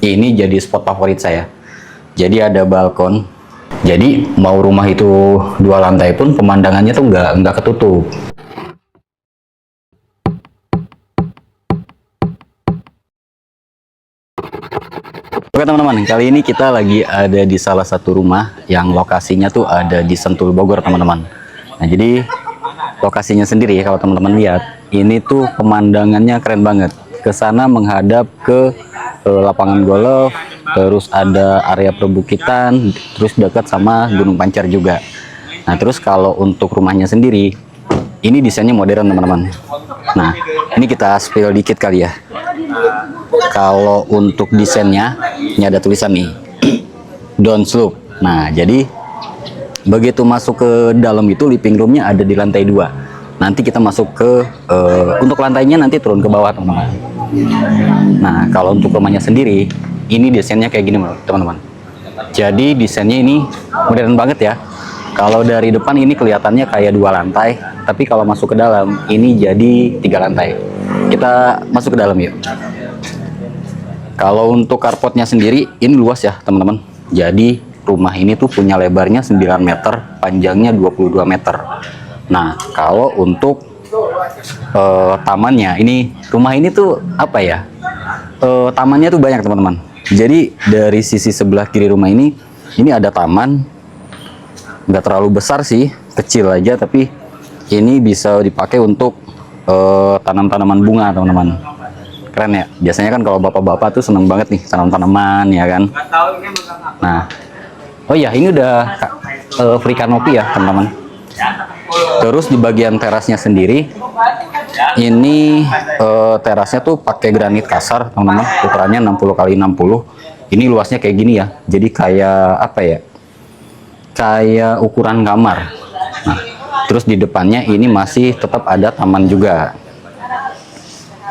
Ini jadi spot favorit saya. Jadi ada balkon. Jadi mau rumah itu 2 lantai pun pemandangannya tuh nggak ketutup. Oke teman-teman, kali ini kita lagi ada di salah satu rumah yang lokasinya tuh ada di Sentul Bogor teman-teman. Nah jadi lokasinya sendiri kalau teman-teman lihat, ini tuh pemandangannya keren banget. Ke sana menghadap ke lapangan golf, terus ada area perbukitan, terus dekat sama Gunung Pancar juga. Nah terus kalau untuk rumahnya sendiri, ini desainnya modern teman-teman. Nah ini kita spill dikit kali ya. Kalau untuk desainnya, ini ada tulisan nih, Don't Slope. Nah jadi begitu masuk ke dalam itu living roomnya ada di lantai 2. Nanti kita masuk ke untuk lantainya nanti turun ke bawah teman-teman. Nah kalau untuk rumahnya sendiri, ini desainnya kayak gini teman-teman. Jadi desainnya ini modern banget ya. Kalau dari depan ini kelihatannya kayak 2 lantai, tapi kalau masuk ke dalam ini jadi 3 lantai. Kita masuk ke dalam yuk. Kalau untuk carportnya sendiri ini luas ya teman-teman. Jadi rumah ini tuh punya lebarnya 9 meter, panjangnya 22 meter. Nah kalau untuk tamannya, ini rumah ini tuh apa ya, tamannya tuh banyak teman-teman. Jadi dari sisi sebelah kiri rumah ini ada taman, nggak terlalu besar sih, kecil aja, tapi ini bisa dipakai untuk tanam-tanaman bunga teman-teman. Keren ya, biasanya kan kalau bapak-bapak tuh seneng banget nih tanam-tanaman ya kan. Nah oh ya, ini udah free canopy ya teman-teman. Terus di bagian terasnya sendiri, ini terasnya tuh pakai granit kasar teman-teman, ukurannya 60 kali 60. Ini luasnya kayak gini ya, jadi kayak apa ya, kayak ukuran kamar. Nah terus di depannya ini masih tetap ada taman juga.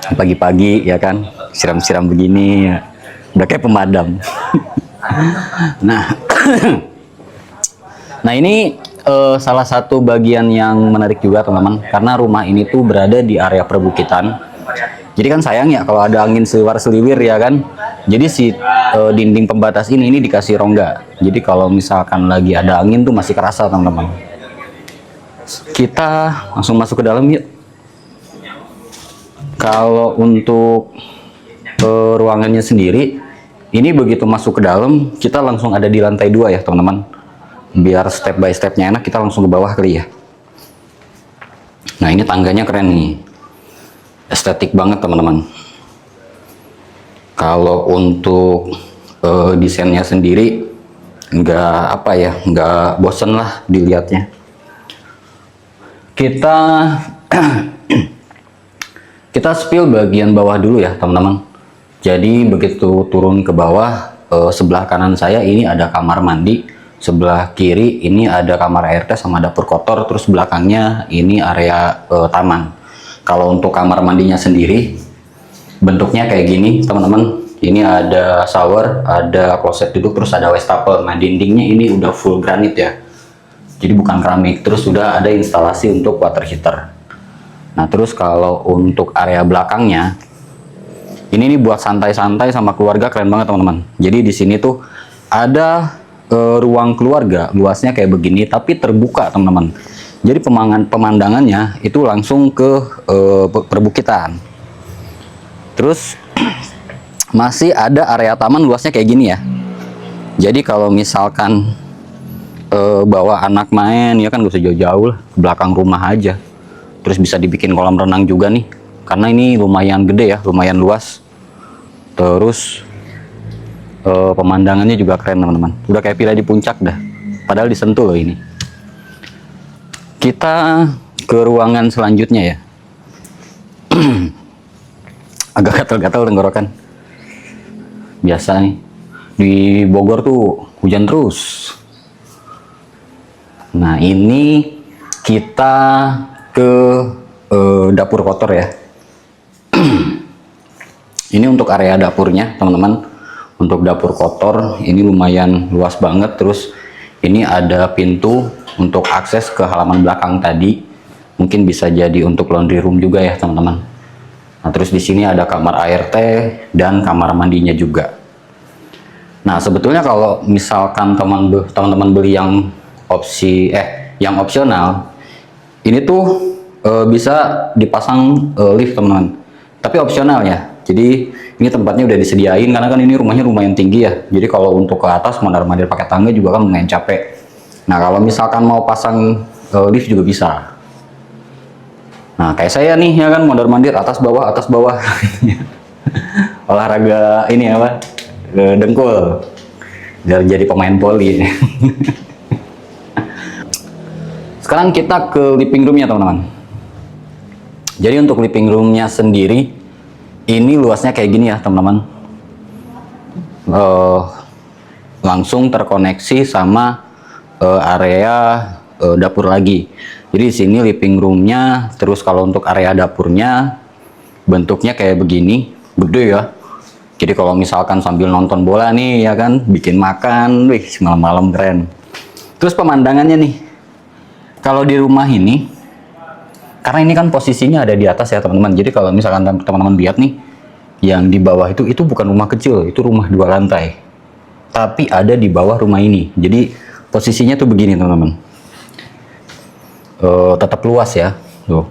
Pagi-pagi ya kan, siram-siram begini ya, udah kayak pemadam. Nah nah ini salah satu bagian yang menarik juga teman-teman, karena rumah ini tuh berada di area perbukitan. Jadi kan sayang ya kalau ada angin seliwar-seliwir ya kan. Jadi si dinding pembatas ini dikasih rongga. Jadi kalau misalkan lagi ada angin tuh masih kerasa teman-teman. Kita langsung masuk ke dalam yuk. Kalau untuk ruangannya sendiri, ini begitu masuk ke dalam kita langsung ada di lantai 2 ya teman-teman. Biar step by stepnya enak, kita langsung ke bawah kali ya. Nah ini tangganya keren nih, estetik banget teman-teman. Kalau untuk desainnya sendiri nggak apa ya, nggak bosen lah dilihatnya. Kita kita spill bagian bawah dulu ya teman-teman. Jadi begitu turun ke bawah, sebelah kanan saya ini ada kamar mandi, sebelah kiri ini ada kamar ART sama dapur kotor, terus belakangnya ini area taman. Kalau untuk kamar mandinya sendiri bentuknya kayak gini teman-teman. Ini ada shower, ada kloset duduk, terus ada wastafel. Nah dindingnya ini udah full granit ya, jadi bukan keramik. Terus sudah ada instalasi untuk water heater. Nah terus kalau untuk area belakangnya ini nih buat santai-santai sama keluarga, keren banget teman-teman. Jadi di sini tuh ada ruang keluarga, luasnya kayak begini tapi terbuka teman-teman. Jadi pemandangannya itu langsung ke perbukitan. Terus masih ada area taman luasnya kayak gini ya. Jadi kalau misalkan bawa anak main ya kan gak usah jauh-jauh lah, ke belakang rumah aja. Terus bisa dibikin kolam renang juga nih, karena ini lumayan gede ya, lumayan luas. Terus pemandangannya juga keren teman-teman, udah kayak villa di puncak dah, padahal di Sentul loh ini. Kita ke ruangan selanjutnya ya. Agak gatal-gatal tenggorokan, biasa nih di Bogor tuh hujan terus. Nah ini kita ke dapur kotor ya. Ini untuk area dapurnya teman-teman. Untuk dapur kotor ini lumayan luas banget. Terus ini ada pintu untuk akses ke halaman belakang tadi. Mungkin bisa jadi untuk laundry room juga ya teman-teman. Nah terus di sini ada kamar ART dan kamar mandinya juga. Nah, sebetulnya kalau misalkan teman-teman beli yang yang opsional, ini tuh bisa dipasang lift teman-teman. Tapi opsional ya. Jadi ini tempatnya udah disediain karena kan ini rumahnya lumayan tinggi ya. Jadi kalau untuk ke atas mondar-mandir pakai tangga juga kan lumayan capek. Nah, kalau misalkan mau pasang lift juga bisa. Nah, kayak saya nih ya kan mondar-mandir atas bawah. Olahraga ini apa? Dengkul. Biar jadi pemain voli. Sekarang kita ke living roomnya teman-teman. Jadi untuk living roomnya sendiri, ini luasnya kayak gini ya teman-teman. Langsung terkoneksi sama area dapur lagi. Jadi di sini living roomnya, terus kalau untuk area dapurnya bentuknya kayak begini, gede ya. Jadi kalau misalkan sambil nonton bola nih ya kan, bikin makan, wih malam-malam keren. Terus pemandangannya nih, kalau di rumah ini, karena ini kan posisinya ada di atas ya teman-teman. Jadi kalau misalkan teman-teman lihat nih, yang di bawah itu bukan rumah kecil, itu rumah 2 lantai. Tapi ada di bawah rumah ini. Jadi posisinya tuh begini teman-teman. Tetap luas ya, tuh.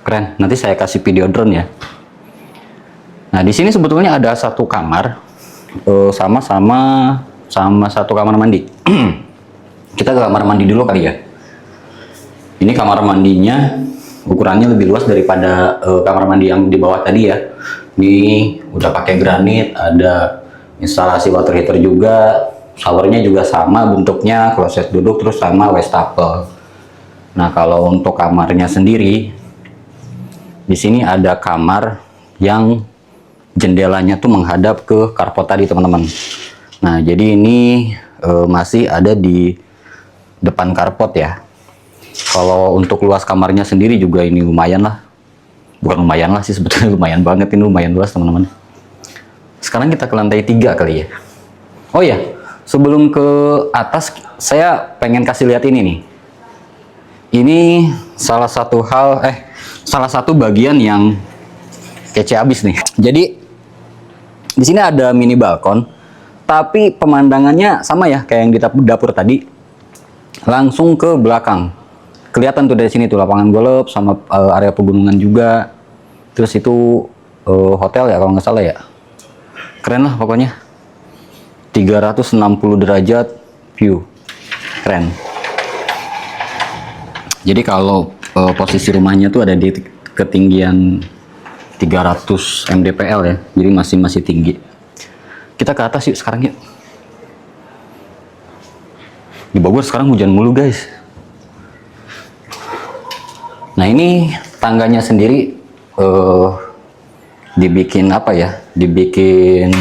Keren. Nanti saya kasih video drone ya. Nah, di sini sebetulnya ada satu kamar, sama satu kamar mandi. Kita ke kamar mandi dulu kali ya. Ini kamar mandinya ukurannya lebih luas daripada kamar mandi yang di bawah tadi ya. Ini udah pakai granit, ada instalasi water heater juga, showernya juga sama bentuknya, kloset duduk terus sama wastafel. Nah, kalau untuk kamarnya sendiri, di sini ada kamar yang jendelanya tuh menghadap ke carport tadi teman-teman. Nah, jadi ini masih ada di depan carport ya. Kalau untuk luas kamarnya sendiri juga ini lumayan lah. Bukan lumayan lah sih, sebetulnya lumayan banget, ini lumayan luas teman-teman. Sekarang kita ke lantai 3 kali ya. Oh ya, sebelum ke atas saya pengen kasih lihat ini nih. Ini salah satu bagian yang kece abis nih. Jadi di sini ada mini balkon, tapi pemandangannya sama ya kayak yang di dapur tadi. Langsung ke belakang. Kelihatan tuh dari sini tuh lapangan golf sama area pegunungan juga. Terus itu hotel ya kalau nggak salah ya. Keren lah pokoknya. 360 derajat view. Keren. Jadi kalau posisi rumahnya tuh ada di ketinggian 300 mdpl ya. Jadi masih tinggi. Kita ke atas yuk sekarang yuk. Di Bogor sekarang hujan mulu guys. Nah, ini tangganya sendiri dibikin apa ya? Dibikin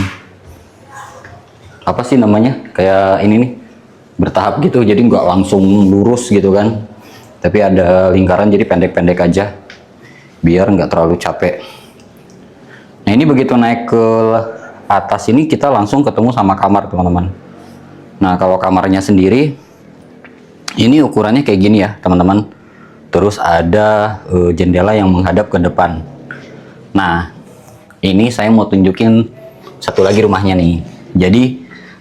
apa sih namanya? Kayak ini nih, bertahap gitu. Jadi nggak langsung lurus gitu kan. Tapi ada lingkaran jadi pendek-pendek aja. Biar nggak terlalu capek. Nah, ini begitu naik ke atas ini kita langsung ketemu sama kamar teman-teman. Nah, kalau kamarnya sendiri ini ukurannya kayak gini ya teman-teman. Terus ada jendela yang menghadap ke depan. Nah, ini saya mau tunjukin satu lagi rumahnya nih. Jadi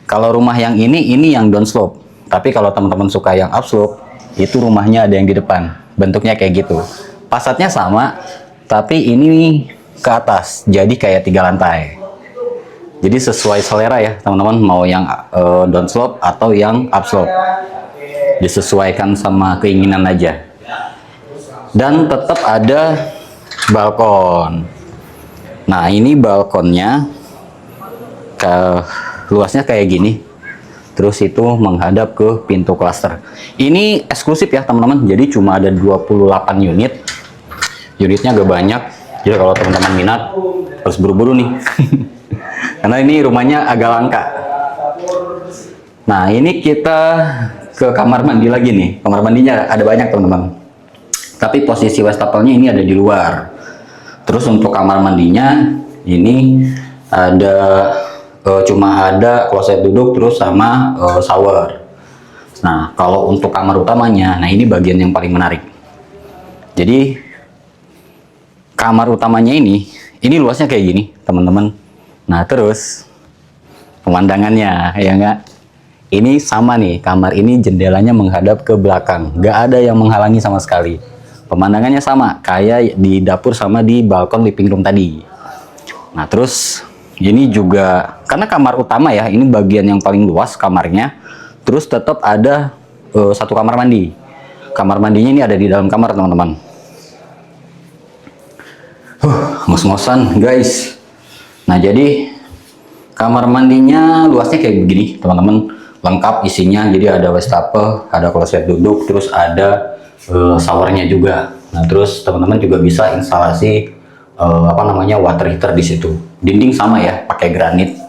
kalau rumah yang ini yang downslope. Tapi kalau teman-teman suka yang upslope, itu rumahnya ada yang di depan. Bentuknya kayak gitu. Fasadnya sama, tapi ini ke atas. Jadi kayak 3 lantai. Jadi sesuai selera ya teman-teman, mau yang downslope atau yang upslope. Disesuaikan sama keinginan aja. Dan tetap ada balkon. Nah, ini balkonnya luasnya kayak gini. Terus itu menghadap ke pintu klaster. Ini eksklusif ya teman-teman. Jadi cuma ada 28 unit. Unitnya agak banyak. Jadi kalau teman-teman minat harus buru-buru nih. Karena ini rumahnya agak langka. Nah, ini kita ke kamar mandi lagi nih. Kamar mandinya ada banyak teman-teman. Tapi posisi wastafelnya ini ada di luar. Terus untuk kamar mandinya ini ada cuma ada kloset duduk terus sama shower. Nah, kalau untuk kamar utamanya, nah ini bagian yang paling menarik. Jadi kamar utamanya ini luasnya kayak gini, teman-teman. Nah, terus pemandangannya, ya nggak? Ini sama nih, kamar ini jendelanya menghadap ke belakang, nggak ada yang menghalangi sama sekali. Pemandangannya sama, kayak di dapur sama di balkon living room tadi. Nah terus ini juga, karena kamar utama ya, ini bagian yang paling luas kamarnya. Terus tetap ada satu kamar mandi. Kamar mandinya ini ada di dalam kamar teman-teman. Ngos-ngosan guys. Nah jadi kamar mandinya luasnya kayak begini teman-teman. Lengkap isinya, jadi ada wastafel, ada kloset duduk, terus ada showernya juga. Nah terus teman-teman juga bisa instalasi water heater di situ. Dinding sama ya, pakai granit.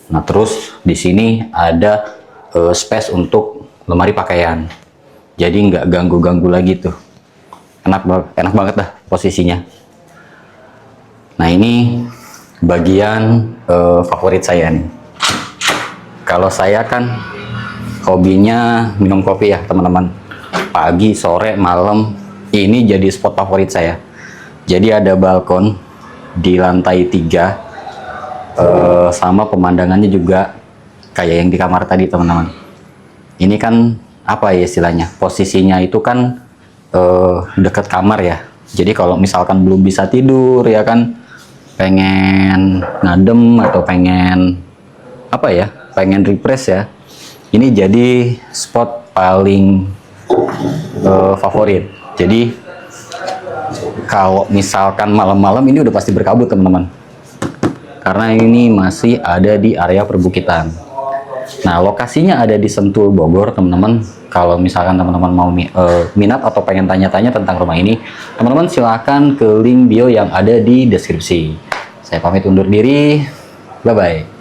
Nah terus di sini ada space untuk lemari pakaian. Jadi nggak ganggu-ganggu lagi tuh. Enak banget dah posisinya. Nah ini bagian favorit saya nih. Kalau saya kan hobinya minum kopi ya teman-teman. Pagi, sore, malam, ini jadi spot favorit saya. Jadi ada balkon di lantai 3, sama pemandangannya juga kayak yang di kamar tadi teman-teman. Ini kan apa ya istilahnya, posisinya itu kan dekat kamar ya. Jadi kalau misalkan belum bisa tidur ya kan, pengen ngadem atau pengen pengen refresh ya, ini jadi spot paling favorit. Jadi kalau misalkan malam-malam ini udah pasti berkabut teman-teman, karena ini masih ada di area perbukitan. Nah lokasinya ada di Sentul, Bogor teman-teman. Kalau misalkan teman-teman mau minat atau pengen tanya-tanya tentang rumah ini, teman-teman silahkan ke link bio yang ada di deskripsi. Saya pamit undur diri, bye bye.